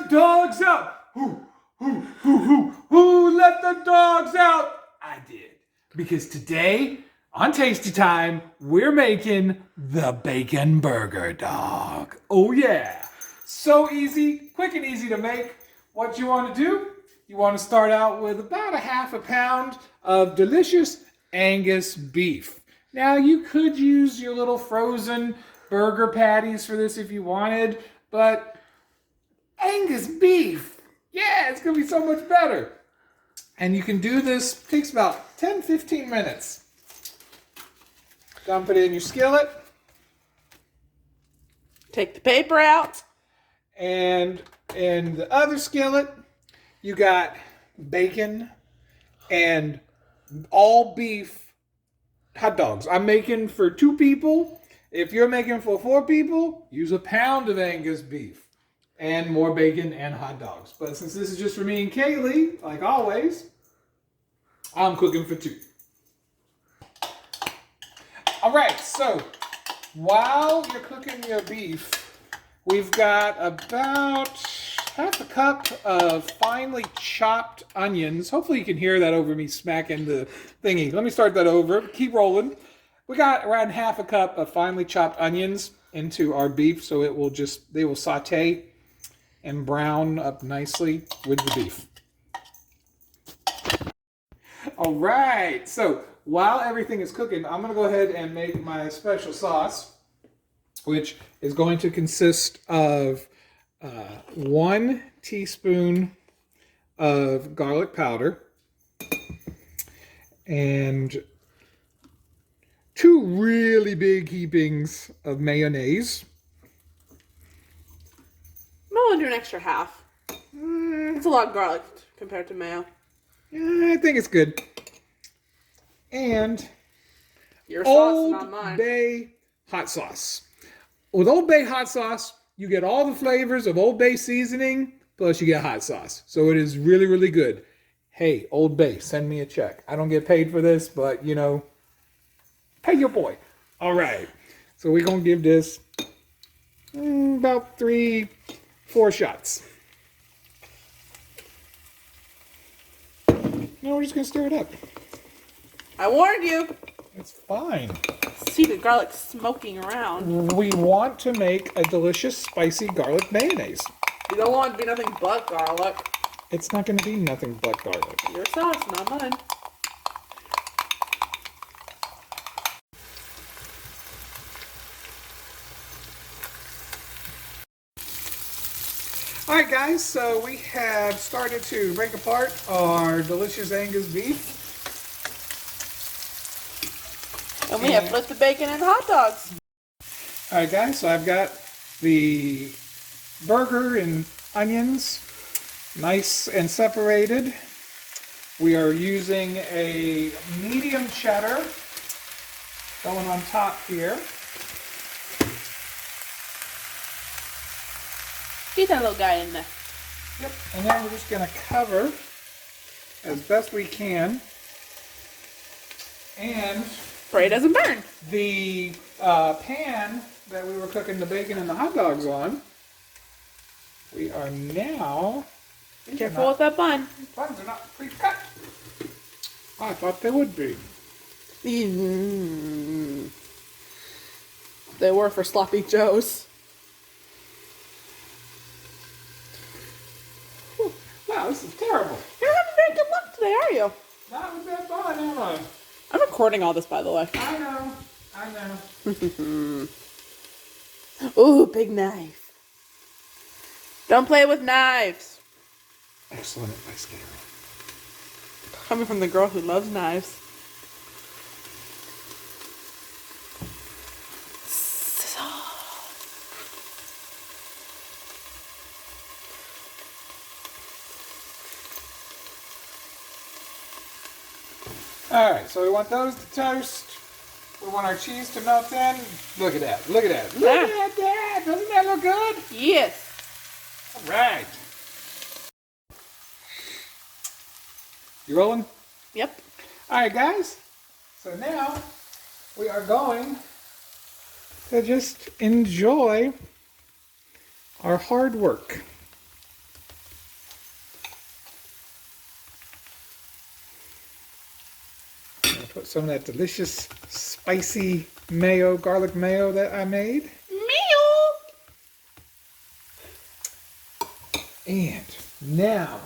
the dogs out. Who let the dogs out? I did. Because today, on Tasty Time, we're making the bacon burger dog. Oh yeah. So easy, quick and easy to make. What you want to do? You want to start out with about a half a pound of delicious Angus beef. Now you could use your little frozen burger patties for this if you wanted, but Angus beef, yeah, it's gonna be so much better. And you can do this, it takes about 10-15 minutes. Dump it in your skillet. Take the paper out. And in the other skillet, you got bacon and all beef hot dogs. I'm making for 2 people. If you're making for 4 people, use a pound of Angus beef and more bacon and hot dogs. But since this is just for me and Kaylee, like always, I'm cooking for 2. All right, so while you're cooking your beef, we've got about half a cup of finely chopped onions. Hopefully you can hear that over me smacking the thingy. Let me start that over. Keep rolling. We got around half a cup of finely chopped onions into our beef, so they will saute and brown up nicely with the beef. All right, so while everything is cooking, I'm going to go ahead and make my special sauce, which is going to consist of 1 teaspoon of garlic powder and 2 really big heapings of mayonnaise. I'm gonna do an extra half. It's a lot of garlic compared to mayo. I think it's good. And Your sauce, not mine. Old Bay hot sauce. With Old Bay hot sauce, you get all the flavors of Old Bay seasoning, plus you get hot sauce. So it is really, really good. Hey, Old Bay, send me a check. I don't get paid for this, but, pay your boy. All right. So we're going to give this about 3-4 shots. Now we're just going to stir it up. I warned you. It's fine. See the garlic smoking around. We want to make a delicious, spicy garlic mayonnaise. You don't want it to be nothing but garlic. It's not going to be nothing but garlic. Your sauce, not mine. All right, guys, so we have started to break apart our delicious Angus beef. And we have put the bacon and the hot dogs. All right, guys, so I've got the burger and onions nice and separated. We are using a medium cheddar going on top here. Get that little guy in there. Yep, and then we're just going to cover as best we can. And pray it doesn't burn. the pan that we were cooking the bacon and the hot dogs on, we are now... Be careful with that bun. Buns are not pre-cut. I thought they would be. They were for Sloppy Joe's. Wow, this is terrible. You're having very good luck today, are you? Not with that bun, am I? I'm recording all this, by the way. I know. Ooh, big knife. Don't play with knives. Excellent advice, Gary. Coming from the girl who loves knives. All right, so we want those to toast. We want our cheese to melt in. Look at that. Look at that. Look at that. Doesn't that look good? Yes. All right. You rolling? Yep. All right, guys. So now we are going to just enjoy our hard work. Put some of that delicious spicy mayo, garlic mayo that I made. Meal. And now,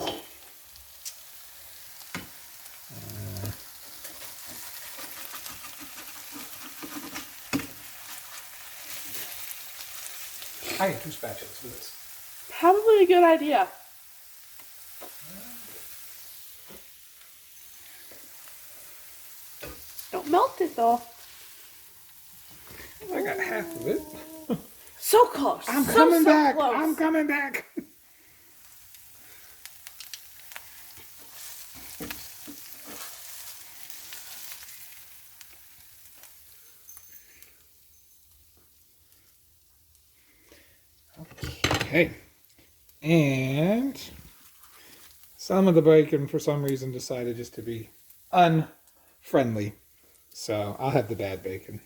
I need 2 spatulas for this. Probably a good idea. Don't melt it though. I got half of it. So close. I'm so, coming so back. Close. I'm coming back. Okay. And some of the bacon, for some reason, decided just to be unfriendly. So I'll have the bad bacon.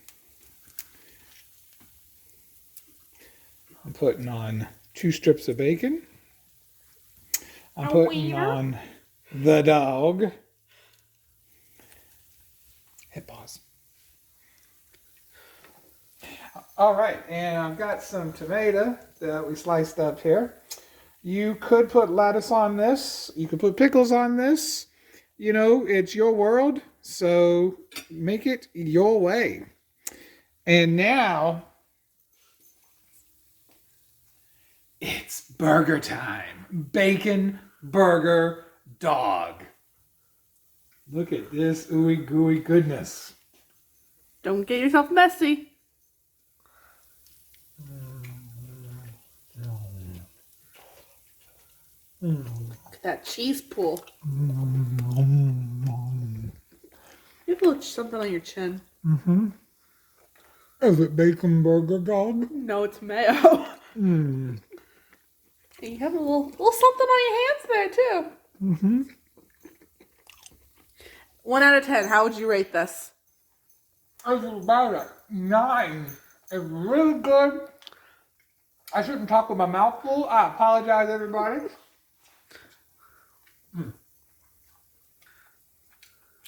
I'm putting on 2 strips of bacon. I'm putting on the dog. Hit pause. All right, and I've got some tomato that we sliced up here. You could put lettuce on this. You could put pickles on this. You know, it's your world, so make it your way. And now, it's burger time. Bacon burger dog. Look at this ooey gooey goodness. Don't get yourself messy. Look at that cheese pool. You have a little something on your chin. Is it bacon burger dog? No, it's mayo. And you have a little something on your hands there too. 1 out of 10. How would you rate this? It's about a 9. It's really good. I shouldn't talk with my mouth full. I apologize, everybody.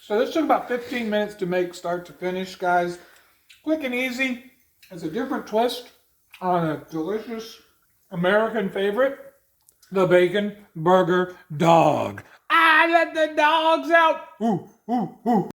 So this took about 15 minutes to make start to finish, guys. Quick and easy. It's a different twist on a delicious American favorite, the bacon burger dog. I let the dogs out. Ooh, ooh, ooh.